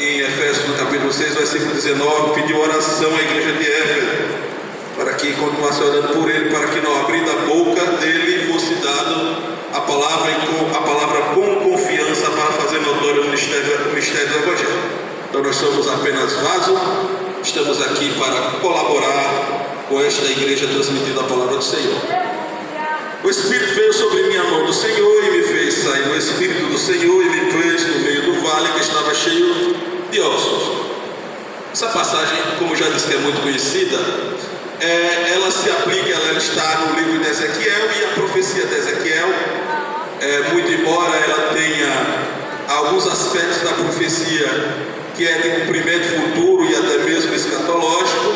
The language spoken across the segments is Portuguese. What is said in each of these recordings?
em Efésios no capítulo 6, versículo 19, pediu oração à igreja de Éfeso, para que continuasse orando por ele, para que não abrindo a boca dele fosse dado a palavra com confiança para fazer notório o mistério do Evangelho. Então nós somos apenas vaso, estamos aqui para colaborar com esta igreja transmitindo a palavra do Senhor. O Espírito veio sobre mim a mão do Senhor e me fez sair no Espírito do Senhor e me pôs no meio do vale que estava cheio de ossos. Essa passagem, como já disse que é muito conhecida, ela se aplica, ela está no livro de Ezequiel, e a profecia de Ezequiel, muito embora ela tenha alguns aspectos da profecia que é de cumprimento futuro e até mesmo escatológico,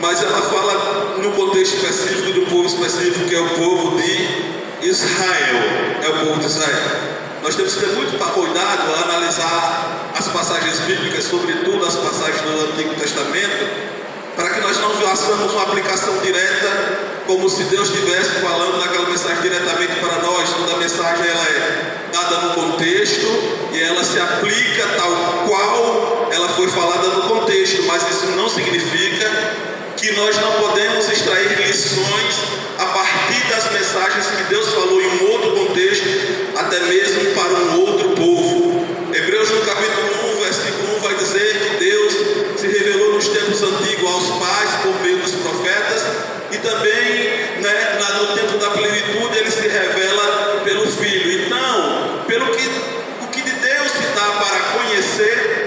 mas ela fala no contexto específico do povo específico, que é o povo de Israel, é o povo de Israel. Nós temos que ter muito cuidado a analisar as passagens bíblicas, sobretudo as passagens do Antigo Testamento, para que nós não façamos uma aplicação direta, como se Deus estivesse falando naquela mensagem diretamente para nós. Toda a mensagem ela é dada no contexto e ela se aplica tal qual ela foi falada no contexto, mas isso não significa que nós não podemos extrair lições a partir das mensagens que Deus falou em um outro contexto, até mesmo para um outro povo. Hebreus no capítulo 1, versículo 1 vai dizer que Deus se revelou nos tempos antigos aos pais por meio dos profetas, e também no tempo da plenitude ele se revela pelo Filho. Então, o que de Deus se dá para conhecer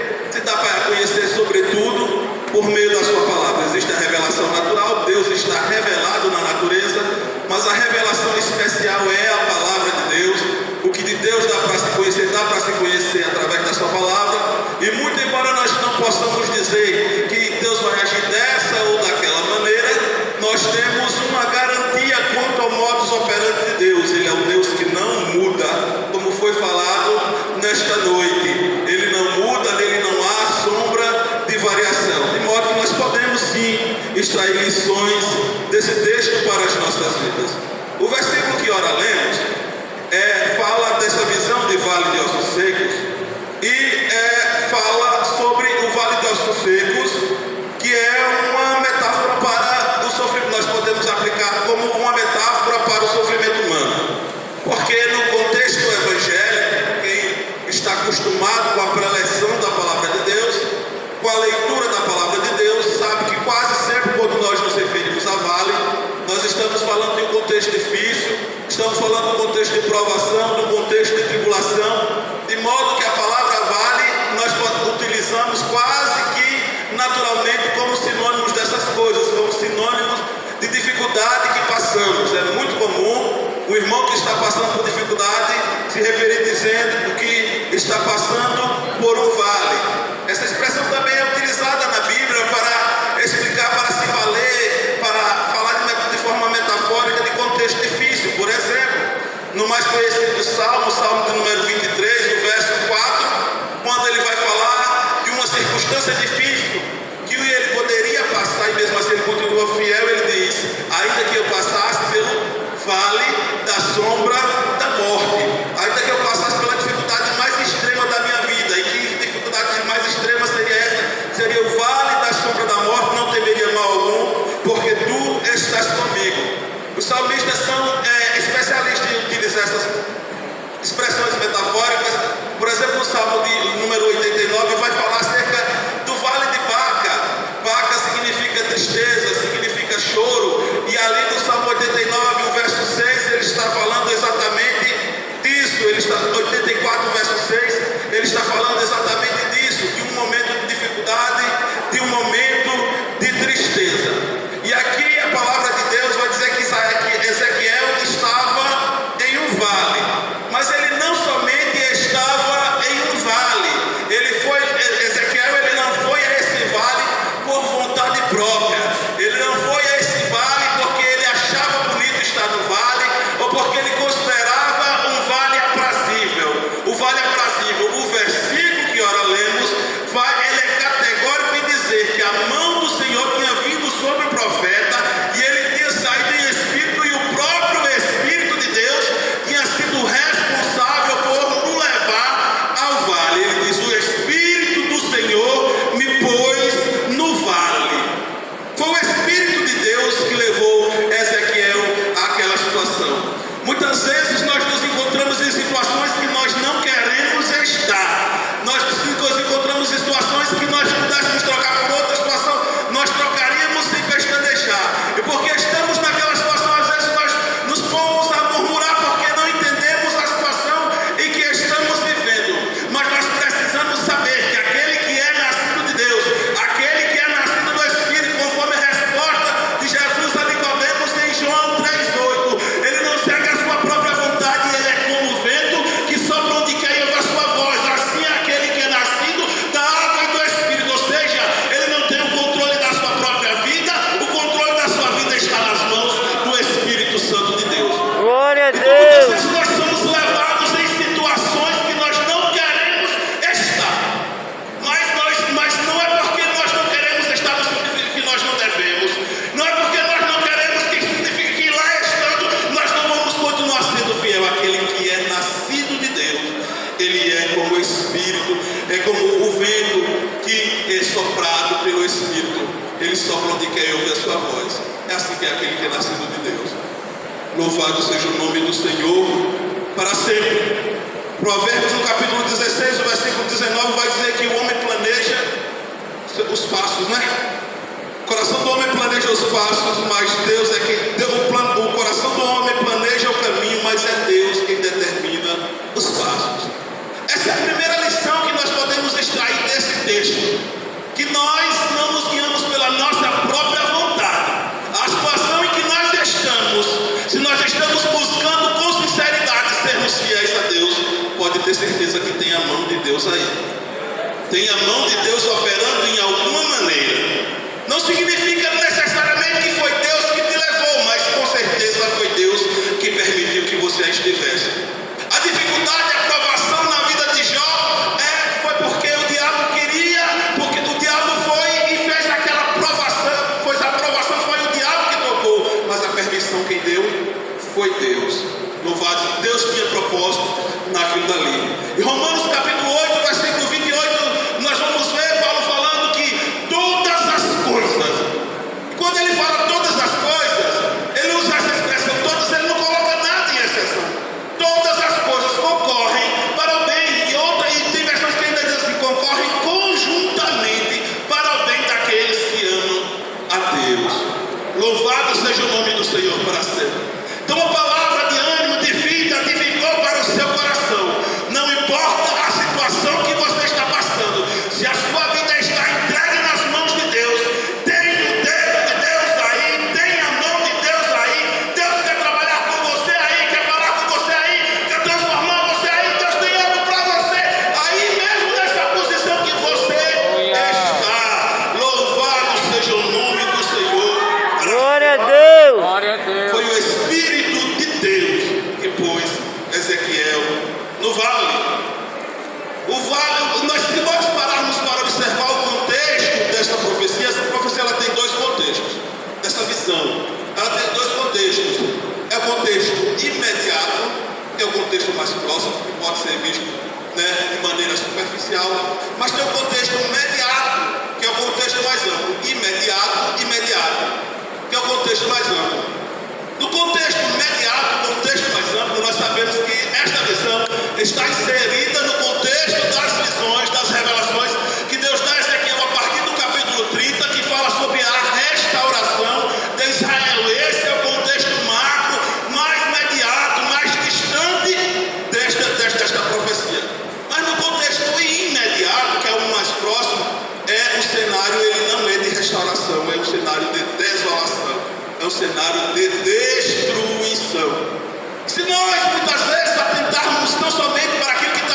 sobretudo por meio da sua palavra. Existe a revelação natural, Deus está revelado na natureza, mas a revelação especial é a palavra de Deus. O que de Deus dá para se conhecer através da sua palavra. E muito embora nós não possamos dizer que Deus vai agir dessa ou daquela maneira, nós temos uma garantia quanto ao modus operandi de Deus. Ele é um Deus que não muda, como foi falado nesta noite. Ele não muda, nele não há sombra de variação. De modo que nós podemos sim extrair lições desse texto para as nossas vidas. O versículo que ora lemos fala dessa visão de vale de ossos secos e fala sobre o vale de ossos secos, que é uma metáfora para o sofrimento. Nós podemos aplicar como uma metáfora para o sofrimento humano, porque no contexto evangélico, quem está acostumado com a preleção da palavra de Deus, com a leitura da palavra de Deus, sabe que quase sempre quando nós nos referimos a vale, nós estamos falando de um contexto difícil, estamos falando de um contexto de provação, de um contexto de tribulação, de modo que a palavra vale nós utilizamos quase que naturalmente como sinônimos dessas coisas, como sinônimos de dificuldade que passamos. É muito comum o irmão que está passando por dificuldade se referir dizendo que está passando por um vale. Essa expressão também é utilizada na Bíblia para explicar, para se valer, para falar de forma metafórica de contexto difícil. Por exemplo, no mais conhecido Salmo, Salmo de número 23, no verso 4, quando ele vai falar de uma circunstância difícil que ele poderia passar, e mesmo assim ele continua fiel, ele diz: ainda que eu passasse pelo vale da sombra da morte, ainda que eu passasse pela dificuldade mais extrema da minha vida, e que dificuldade mais extrema seria essa? Seria o vale da sombra da morte, não temeria mal algum, porque tu estás comigo. Os salmistas são especialistas em utilizar essas expressões metafóricas. Por exemplo, no Salmo de número 89 vai falar acerca do vale de Baca. Baca significa tristeza, significa situações que nós pudéssemos trocar por outra situação, nós trocaríamos sem pestanejar. E porque estamos naquela situação, às vezes nós nos pomos a murmurar porque não entendemos a situação em que estamos vivendo. Mas nós precisamos saber que aquele que é nascido de Deus, aquele que é nascido do Espírito, conforme a resposta de Jesus a Nicodemos em João 3,8, ele não segue a sua própria vontade, ele é como o vento que sopra onde quer e ouve a sua voz. Assim é aquele que é nascido da água e do Espírito, ou seja, ele não tem o controle da sua própria vida, o controle da sua vida está nas mãos do Espírito Santo de Deus. Glória a Então, Deus. muitas vezes nós somos levados em situações que nós não queremos estar, mas não é porque nós não queremos estar no significa que nós não devemos, não é porque nós não queremos que significa que lá estando nós não vamos continuar sendo fiel. Aquele que é nascido de Deus, ele é como o Espírito, é como o vento que é soprado pelo Espírito, ele sopra onde quer e ouve a sua voz. É assim que é aquele que é nascido de Deus. Louvado seja o nome do Senhor para sempre. Provérbios no capítulo 16, o versículo 19 vai dizer que o homem planeja os passos, né? O coração do homem planeja os passos, mas Deus é quem... O coração do homem planeja o caminho, mas é Deus quem determina os passos. Essa é a primeira lição que nós podemos extrair desse texto, que nós não nos guiamos pela nossa própria vontade. A situação em que nós estamos, se nós estamos buscando com sinceridade sermos fiéis a Deus, pode ter certeza que tem a mão de Deus aí. Tem a mão de Deus operando em alguma maneira. Não significa necessariamente que foi Deus que te levou, mas com certeza foi Deus que permitiu que você estivesse. A dificuldade, a provação na vida de Jó foi porque o diabo queria, porque o diabo foi e fez aquela provação, pois a provação foi o diabo que tocou, mas a permissão quem deu foi Deus. Louvado, Deus tinha propósito naquilo dali. Em Romanos capítulo 8, versículo 28, nós vamos ver Paulo falando que todas as coisas, e quando ele fala todas as coisas, ele usa essa expressão todas, ele não coloca nada em exceção. Todas as coisas concorrem para o bem, e tem versões que ainda dizem assim, concorrem conjuntamente para o bem daqueles que amam a Deus. Louvado seja o nome do Senhor para sempre. Então a palavra de ânimo, de vida, de vigor para o seu coração. Não importa a situação que você está passando, se a sua vida está entregue nas mãos de Deus, tem o dedo de Deus aí, tem a mão de Deus aí. Deus quer trabalhar com você aí, quer falar com você aí, quer transformar você aí. Deus tem algo para você aí mesmo nessa posição que você está. Louvado seja o nome do Senhor. Glória a Deus. Glória a Deus. Foi o Espírito de Deus que pôs Ezequiel no vale. O vale, se nós pararmos para observar o contexto desta profecia, essa profecia ela tem dois contextos, dessa visão. Ela tem dois contextos. É o contexto imediato, que é o contexto mais próximo, que pode ser visto, de maneira superficial, mas tem o contexto imediato, que é o contexto mais amplo. Imediato, que é o contexto mais amplo. No contexto imediato, o contexto mais amplo, nós sabemos que esta visão está inserida no contexto das visões, das revelações que Deus dá a Ezequiel a partir do capítulo 30, que fala sobre a restauração de Israel. Esse é o contexto macro, mais imediato, mais distante desta profecia. Mas no contexto imediato, que é o mais próximo, o cenário ele não é de restauração, é um cenário de desolação. É um cenário de destruição. Se nós muitas vezes atentarmos não somente para aquilo que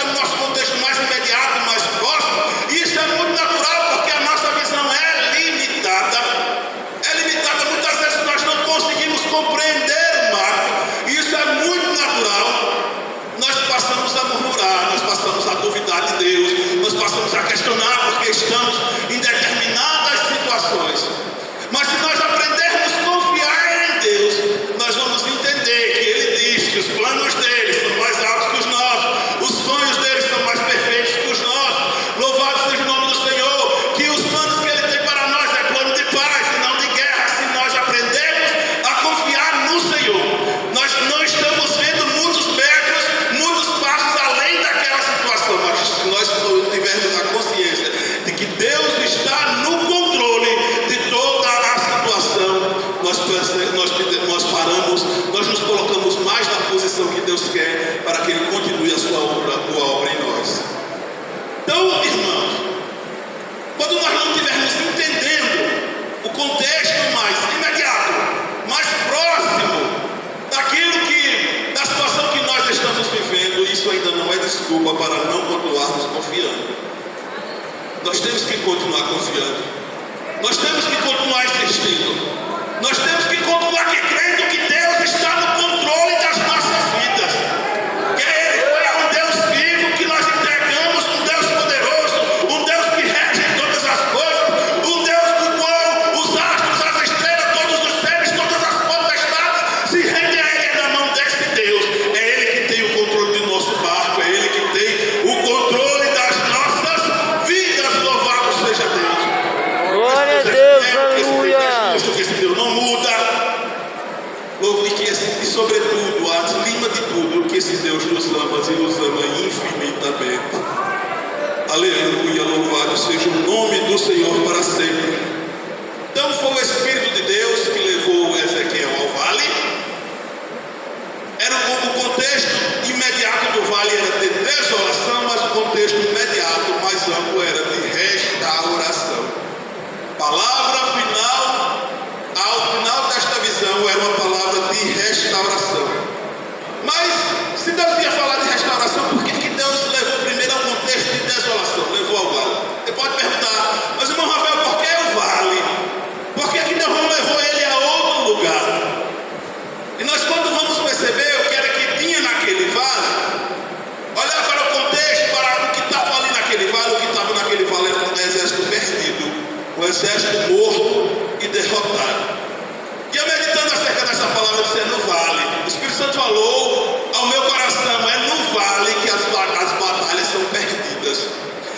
nós temos que continuar confiando. Nós temos que continuar insistindo. Nós temos que continuar crendo que Deus está no controle das nossas vidas. Que Ele é um Deus vivo que nós entregamos, um Deus poderoso, um Deus que rege todas as coisas, um Deus do qual os astros, as estrelas, todos os seres, todas as potestades se rendem a Ele. É na mão desse Deus. É Ele que tem o controle do nosso barco, é Ele que tem o controle das nossas vidas. Louvado seja Deus. Glória a Deus, aleluia. Que esse Deus não muda. E sobretudo, acima de tudo, que esse Deus nos ama e nos ama infinitamente. Aleluia, louvado seja o nome do Senhor para sempre. Então foi o Espírito de Deus que levou Ezequiel ao vale. Era o contexto imediato do vale era de desolação, mas o contexto imediato, mais amplo, era de restauração. Palavra final, ao final desta visão, era uma palavra de restauração. Mas, se Deus ia falar de restauração, por que Deus levou primeiro ao contexto de desolação? Levou ao vale. Você pode perguntar, mas irmão Rafael, por que o vale? Por que Deus não levou ele a outro lugar? E nós, quando vamos perceber o que era que tinha naquele vale, olhar para o contexto, para o que estava ali naquele vale, o que estava naquele vale era um exército perdido. Um exército morto e derrotado. E eu meditando acerca dessa palavra, eu disse, é no vale. O Espírito Santo falou ao meu coração, é no vale que as batalhas são perdidas.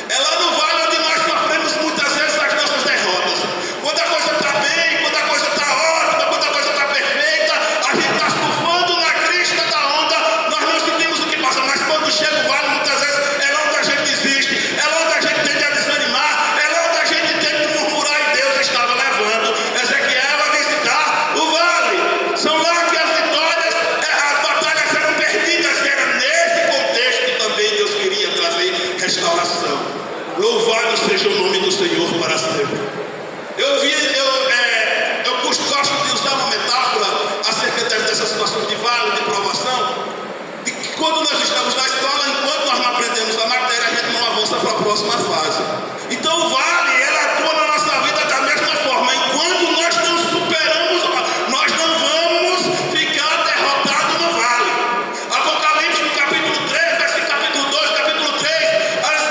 É lá no vale onde nós sofremos muitas vezes as nossas derrotas. Quando a coisa está bem, quando a coisa está ótima, quando a coisa está perfeita, a gente está surfando na crista da onda, nós não sentimos o que passa. Mas quando chega o vale, muitas vezes é lá onde a gente desiste, é lá onde a gente tende a desanimar, é lá onde a gente tende a murmurar, e Deus estava levando Ezequiel a visitar o vale. São lá que as vitórias, as batalhas eram perdidas, e era nesse contexto que também Deus queria trazer restauração. Louvado seja o nome do Senhor para sempre. Eu gosto de usar uma metáfora acerca dessa situação de vale, de provação, e que quando nós estamos na escola, enquanto nós não aprendemos a matéria, a gente não avança para a próxima fase. Então o vale, ela atua na nossa vida da mesma forma. Enquanto nós não superamos, nós não vamos ficar derrotados no vale. Apocalipse no capítulo 3, versículo capítulo 2, capítulo 3, as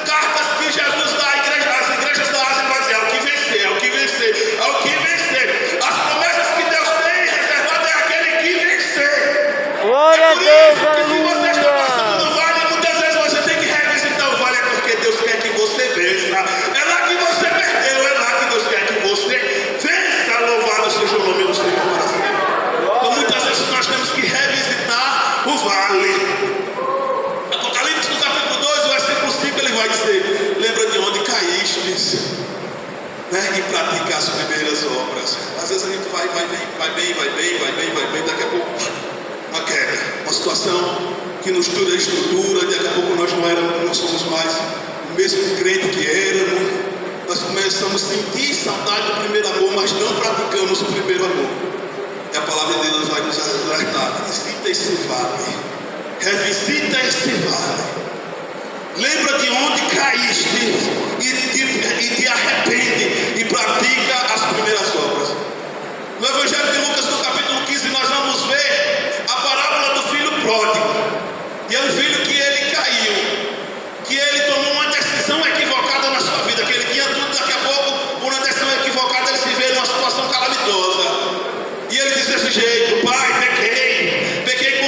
cartas que Jesus dá à igreja, às igrejas da Ásia, vai dizer, é o que vencer, é o que vencer, é o que vencer. As promessas que Deus tem reservado é aquele que vencer. Glória a Deus, Se você está passando no vale, muitas vezes você tem que revisitar o vale, é porque Deus quer que você vença. É lá que você perdeu, é lá que Deus quer que você vença. Louvado seja o nome do Senhor para sempre. Então muitas vezes nós temos que revisitar o vale. Apocalipse no capítulo 2, o versículo 5, ele vai dizer, lembra de onde caíste, né? E pratica as primeiras obras. Às vezes a gente vai bem, daqui a pouco uma queda, uma situação que nos tira a estrutura, daqui a pouco nós não somos mais o mesmo crente que éramos. Nós começamos a sentir saudade do primeiro amor, mas não praticamos o primeiro amor. E a palavra de Deus vai nos alertar: visita esse vale, revisita esse vale, lembra de onde caíste e te arrepende e pratica as primeiras obras. No Evangelho de Lucas, no capítulo 15, nós vamos ver a parábola do filho pródigo. E é um filho que ele caiu, que ele tomou uma decisão equivocada na sua vida, que ele tinha tudo, daqui a pouco, por uma decisão equivocada, ele se vê numa situação calamitosa. E ele diz desse jeito: Pai, pequei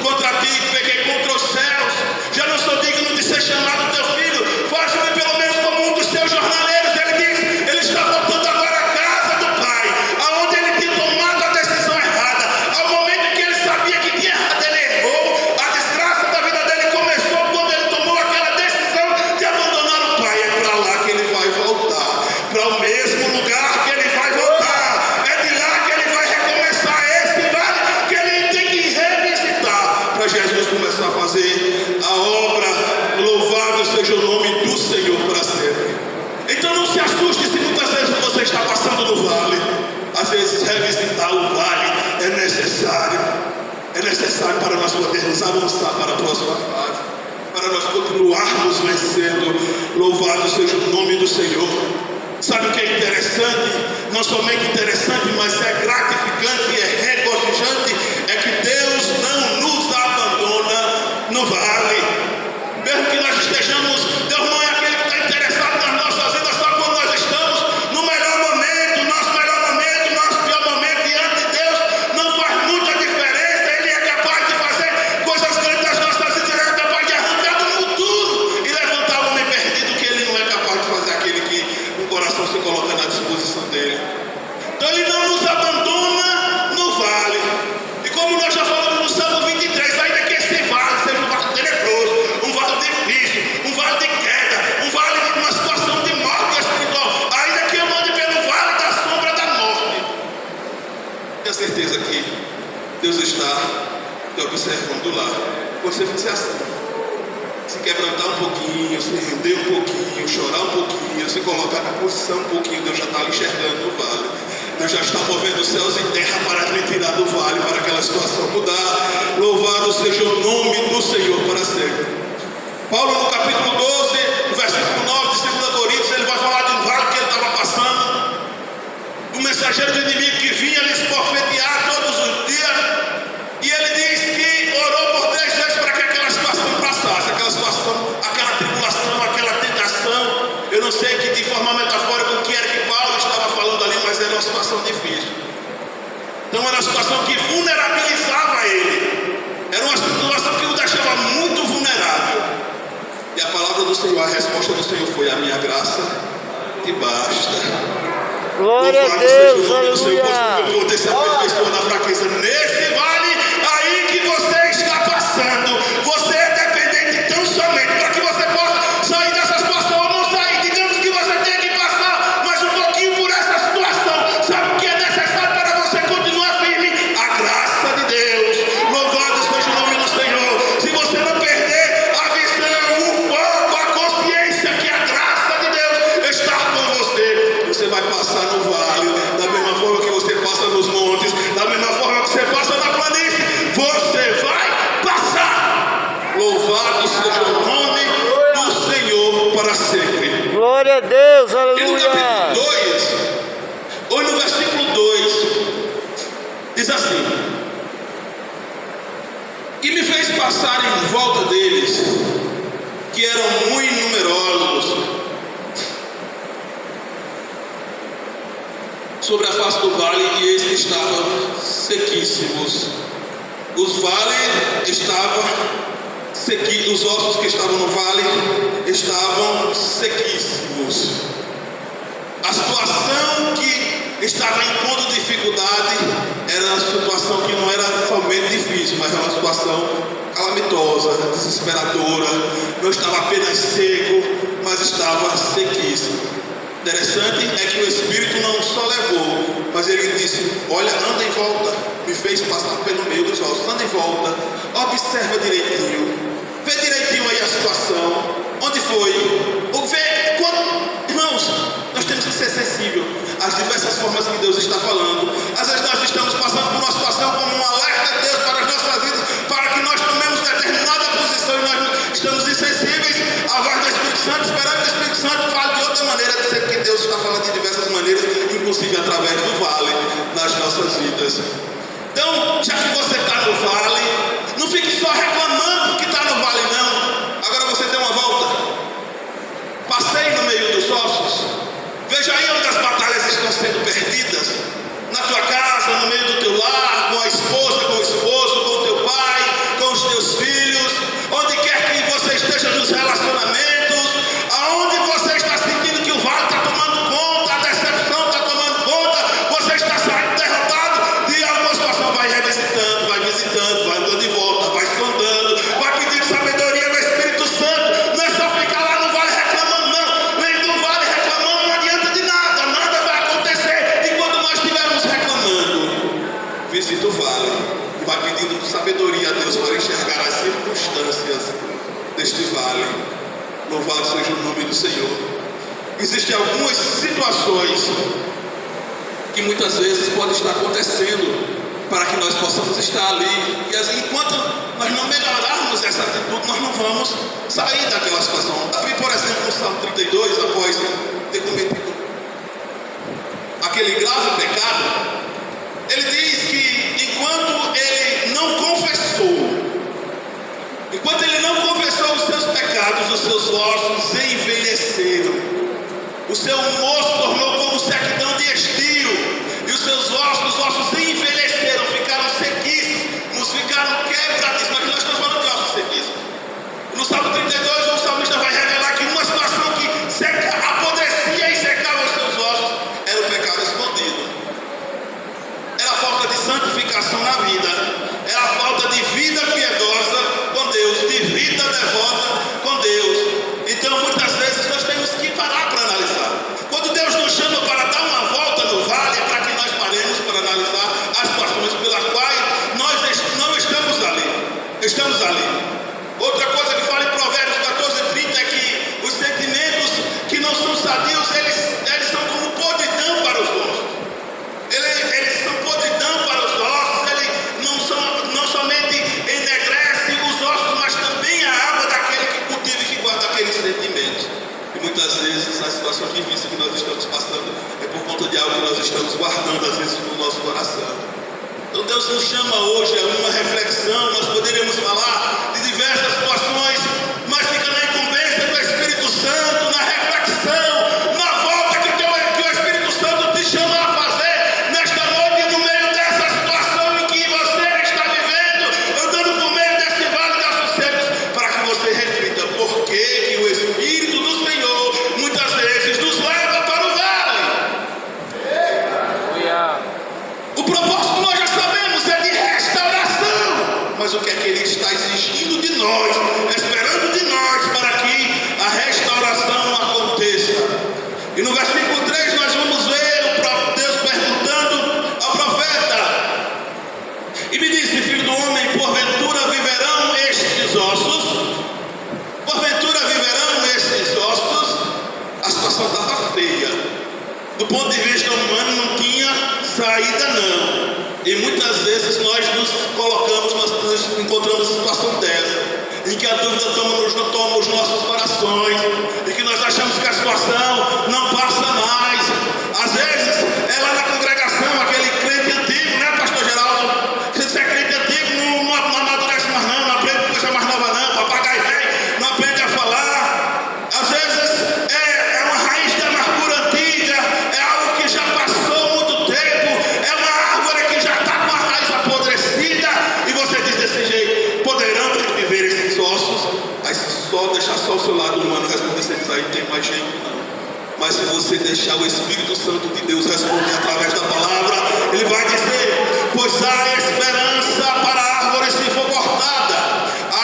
contra ti, pequei contra os céus, já não sou digno de ser chamado teu filho, faz-me pelo menos como um dos seus jornaleiros. Ele diz, ele está voltando agora à casa do pai, aonde ele tinha tomado a decisão errada. Ao momento que ele sabia que tinha errado, ele errou. A desgraça da vida dele começou quando ele tomou aquela decisão de abandonar o pai. É para lá que ele vai voltar, para o mesmo lugar que ele vai voltar. É de lá que ele vai recomeçar esse vale que ele tem que revisitar, para Jesus começar a fazer a obra. Louvado seja o nome do Senhor para sempre. Então não se assuste se muitas vezes você está passando no vale. Às vezes revisitar o vale é necessário. É necessário para nós podermos avançar para a próxima fase, para para nós continuarmos vencendo. Louvado seja o nome do Senhor. Sabe o que é interessante? Não somente interessante, mas é gratificante e é regozijante, é que Deus não nos abandona no vale. Mesmo que nós estejamos, Deus não é aquele que está interessado nas nossas vidas só quando nós estamos no melhor momento, nosso melhor momento, nosso pior momento. Diante de Deus não faz muita diferença. Ele é capaz de fazer coisas grandes nas nossas vidas. Ele é capaz de arrancar do futuro e levantar o homem perdido, que Ele não é capaz de fazer aquele que o coração se coloca na disposição dele. Então Ele não nos abandona no vale. E como nós já falamos no Salmo 23, ainda que esse vale seja um vale tenebroso, um vale difícil, um vale de queda, um vale de uma situação de morte espiritual, ainda que eu ande pelo vale da sombra da morte, tenha certeza que Deus está te observando lá. Você fizer assim, se quebrantar um pouquinho, se render um pouquinho, chorar um pouquinho, se colocar na posição um pouquinho, Deus já está lhe enxergando no vale. Deus já está movendo os céus e terra para lhe tirar do vale, para aquela situação mudar. Louvado seja o nome do Senhor para sempre. Paulo, no capítulo 12, no versículo 9 de 2 Coríntios, ele vai falar de um vale que ele estava passando. O mensageiro do inimigo que vinha lhes porfetear todos os dias. E ele diz que orou por 3 vezes para que aquela situação passasse, aquela situação, aquela tribulação, aquela tentação. Eu não sei que de forma metafórica o que era que Paulo estava falando ali, mas era uma situação difícil. Então era uma situação que vulnerabilizava ele. Era uma situação que o deixava muito vulnerável. E a palavra do Senhor, a resposta do Senhor foi: a minha graça te basta. Glória a Deus, aleluia. O poder se aperfeiçoa na fraqueza. Nesse vale aí que você está passando, você é dependente tão somente para que você possa sair dessa situação ou não sair. Digamos que você tem que passar mais um pouquinho por essa situação. Sabe o que é necessário para você continuar firme? A graça de Deus. Louvado seja o nome do Senhor. Se você não perder a visão, o foco, a consciência que a graça de Deus está com você, você vai passar no vale, da mesma forma que você passa nos montes, da mesma forma que você passa na planície, você vai passar. Louvado seja o nome do Senhor para sempre. Glória a Deus, E no aleluia. capítulo 2, ou no versículo 2, diz assim: e me fez passar em volta deles, que eram muito numerosos, sobre a face do vale, e eles estavam sequíssimos. Os vales estavam sequíssimos, os ossos que estavam no vale estavam sequíssimos. A situação que estava impondo dificuldade era uma situação que não era somente difícil, mas era uma situação calamitosa, desesperadora. Não estava apenas seco, mas estava sequíssimo. Interessante é que o Espírito não só levou, mas ele disse: olha, anda em volta. Me fez passar pelo meio dos ossos. Anda em volta, observa direitinho, vê direitinho aí a situação. Onde foi? Vê quando... Irmãos, nós temos que ser sensíveis às diversas formas que Deus está falando. Às vezes nós estamos passando por uma situação como um alerta de Deus para as nossas vidas, para que nós tomemos determinada posição, e nós estamos insensíveis à voz do Espírito Santo, esperando que o Espírito Santo fale de outra maneira, dizendo que Deus está falando de diversas maneiras, inclusive através do vale nas nossas vidas. Então, já que você está no vale, não fique só reclamando que está no vale, não. Agora você dê uma volta, passeie no meio dos ossos, veja aí onde as batalhas estão sendo perdidas. Na tua casa, no meio do teu lar, com a esposa, com o esposo, com o teu pai, com os teus filhos, onde quer que você esteja nos relacionamentos, aonde você está sentindo que o vale está tomando conta, a decepção está tomando conta, você está saindo derrotado, e alguma situação vai revisitando, vai andando de volta, vai sondando, vai pedindo sabedoria do Espírito Santo. Não é só ficar lá no vale reclamando, não. Nem do vale reclamando não adianta de nada, nada vai acontecer enquanto nós estivermos reclamando. Visita o vale e vai pedindo sabedoria a Deus para enxergar as circunstâncias deste vale. Louvado seja o nome do Senhor. Existem algumas situações que muitas vezes podem estar acontecendo para que nós possamos estar ali. E assim, enquanto nós não melhorarmos essa atitude, nós não vamos sair daquela situação. Davi, por exemplo, no Salmo 32, após ter cometido aquele grave pecado, ele diz que enquanto ele não confessou os seus pecados, os seus ossos envelheceram. O seu humor se tornou como sequidão de estio, e os seus ossos envelheceram, ficaram sequíssimos, ficaram quebradíssimos. Aqui nós estamos falando de ossos sequíssimos. No Salmo 32, o salmista vai revelar que uma situação que apodrecia e secava os seus ossos era o pecado escondido. Era a falta de santificação na vida, era a falta de vida piedosa com Deus, de vida devota com Deus. Então muitas vezes nós temos que parar para analisar. Quando Deus nos chama para dar uma volta no vale, é para que nós paremos para analisar as situações pelas quais nós não estamos ali. Outra coisa que fala em Provérbios 14:30 é que os sentimentos que não são sadios, eles são como podridão para os ossos. Eles são podridão para os ossos. Ele não somente enegrece os ossos, mas também a água daquele que cultiva e que guarda aqueles sentimentos. E muitas vezes as situações difíceis que nós estamos passando é por conta de algo que nós estamos guardando às vezes no nosso coração. Então Deus nos chama hoje a uma reflexão. Nós poderíamos falar de diversas situações, mas fica na incumbência do Espírito Santo, na reflexão, na volta que o Espírito Santo te chama a fazer nesta noite, no meio dessa situação em que você está vivendo, andando por meio desse vale de ossos secos, para que você reflita por que o Espírito do Senhor muitas vezes nos leva para o vale. O propósito nós já sabemos, é de restauração. Mas o que é que Ele está exigindo de nós, esperando de nós, para que a restauração aconteça? E no versículo 3 nós vamos ver Deus perguntando ao profeta: e me disse, filho do homem, porventura viverão estes ossos? Porventura viverão estes ossos? A situação estava feia. Do ponto de vista humano não tinha saída não. E muitas vezes nós nos colocamos, nós encontramos uma situação dessa, em que a dúvida toma os nossos corações, e que nós achamos que a situação não passa mais. Às vezes é lá na congregação, aquele crente antigo, né, pastor Geraldo? Se é crente antigo, não amadurece mais não aprende coisa mais nova não, papagaio velho, não aprende a falar. Às vezes é uma raiz de amargura antiga, é algo que já passou muito tempo, é uma árvore que já está com a raiz apodrecida, e você diz desse jeito: poderão viver esses ossos? Aí se só deixar só o seu lado humano responder, você diz: aí não tem mais jeito não. Mas se você deixar o Espírito Santo de Deus responder através da palavra, Ele vai dizer: pois há esperança para a árvore se for cortada,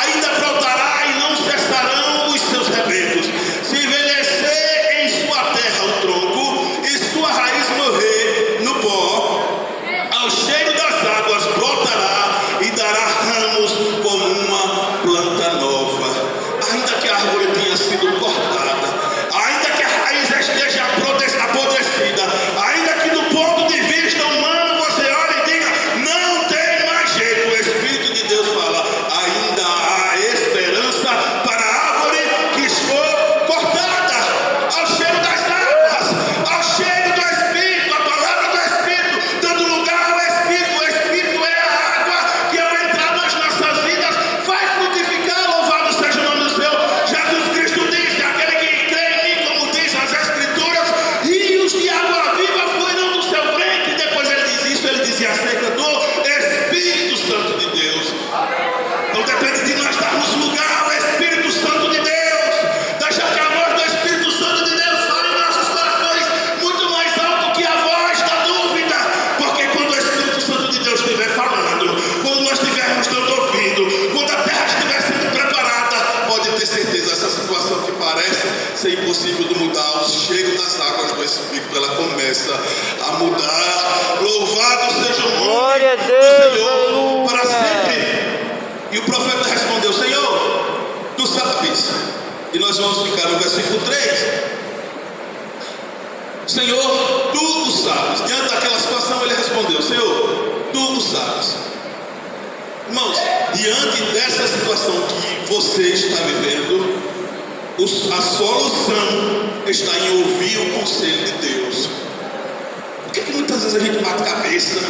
ainda brotará e não cessarão os seus rebentos. Se envelhecer em sua terra o tronco e sua raiz morrer no pó, ao cheiro das águas brotará e dará ramos como uma planta nova. Ainda que a árvore tenha sido cortada, ainda que a raiz esteja apodrecida, ainda que do ponto de vista humano você olhe e diga: não tem mais jeito, o Espírito de Deus fala: ainda há esperança para a árvore que for cortada. Ao cheiro das águas, ao cheiro do Espírito, a palavra do Espírito, dando lugar ao Espírito. O Espírito é a água que, ao entrar nas nossas vidas, faz frutificar. Louvado seja o nome do Senhor. Jesus Cristo disse: aquele que crê em mim, como diz as Escrituras, rios de água viva fluirão do seu ventre. E depois ele diz isso, ele dizia acerca do Espírito Santo de Deus. Então depende de nós darmos lugar ao Espírito Santo de Deus, deixar que a voz do Espírito Santo de Deus fale em nossos corações muito mais alto que a voz da dúvida. Porque quando o Espírito Santo de Deus estiver falando, quando nós estivermos dando ouvido, quando a terra estiver sendo preparada, pode ter certeza, essa situação que parece ser impossível de mudar, ao cheiro das águas do Espírito, ela começa a mudar. Louvado seja o nome Glória a do Deus, Senhor aleluia. para sempre. E o profeta respondeu: Senhor, tu sabes. E nós vamos ficar no versículo 3. Senhor, tu o sabes. Diante daquela situação ele respondeu: Senhor, tu o sabes. Irmãos, diante dessa situação que você está vivendo, a solução está em ouvir o conselho de Deus. Por que muitas vezes a gente bate cabeça,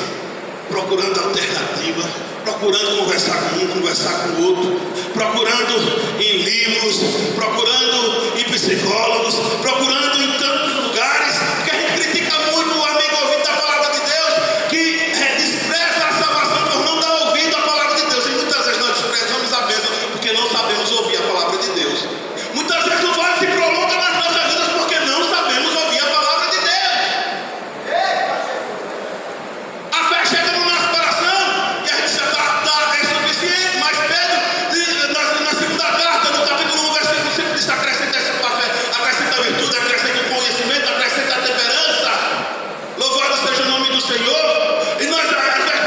procurando alternativa, procurando conversar com um, conversar com o outro, procurando em livros, procurando em psicólogos, procurando em tantos lugares, que a gente critica muito o amigo ouvido da palavra de Deus, que despreza a salvação por não dar ouvido à palavra de Deus. E muitas vezes nós desprezamos a bênção porque não sabemos ouvir a palavra de Deus. Muitas vezes o vale se prolonga nas nossas vidas porque não sabemos ouvir a palavra de Deus. A fé chega no nosso coração e a gente já é suficiente, mas Pedro, na segunda carta, no capítulo 1, versículo 5, diz: acrescenta essa fé, acrescenta a virtude, acrescenta o conhecimento, acrescenta a temperança. Louvado seja o nome do Senhor. E nós,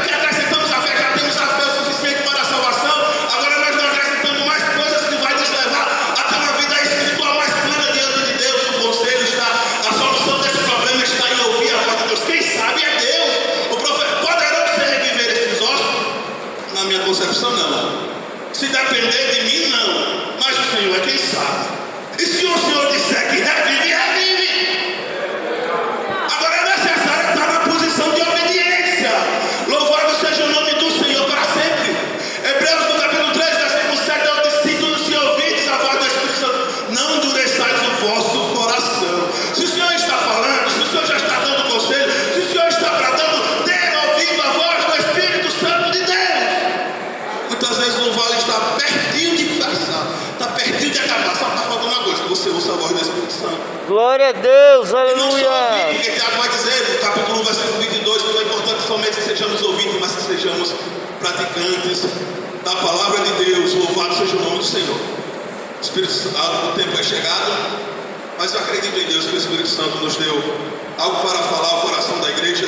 que acrescentamos a fé, já temos a fé o suficiente para a salvação. Agora nós não acrescentamos mais coisas que vai nos levar a ter uma vida espiritual mais plena diante de Deus. O conselho está, a solução desse problema está em ouvir a voz de Deus. Quem sabe é Deus. O profeta poderá reviver esses ossos? Na minha concepção, não. Se depender de mim, não. Mas o Senhor é quem sabe. E se o Senhor disser que revive, revive. Agora é necessário estar na posição de obediência. Louvado seja o nome do Senhor para sempre. Hebreus no capítulo 3, versículo 7, eu disse: se ouvirdes a voz do Espírito Santo, não endureçais o vosso coração. Se o Senhor está falando, se o Senhor já está dando conselho, se o Senhor está bradando, tenha ouvido a voz do Espírito Santo de Deus. Muitas vezes o vale está pertinho de passar, está pertinho de acabar, só está faltando uma coisa: que você ouça a voz do Espírito Santo. Glória a Deus, E não só aleluia. ouvir, porque Tiago vai dizer no capítulo 1, versículo 22, que não é importante somente que sejamos ouvintes, mas que sejamos praticantes da palavra de Deus. Louvado seja o nome do Senhor. Espírito Santo, o tempo é chegado, mas eu acredito em Deus que o Espírito Santo nos deu algo para falar ao coração da igreja.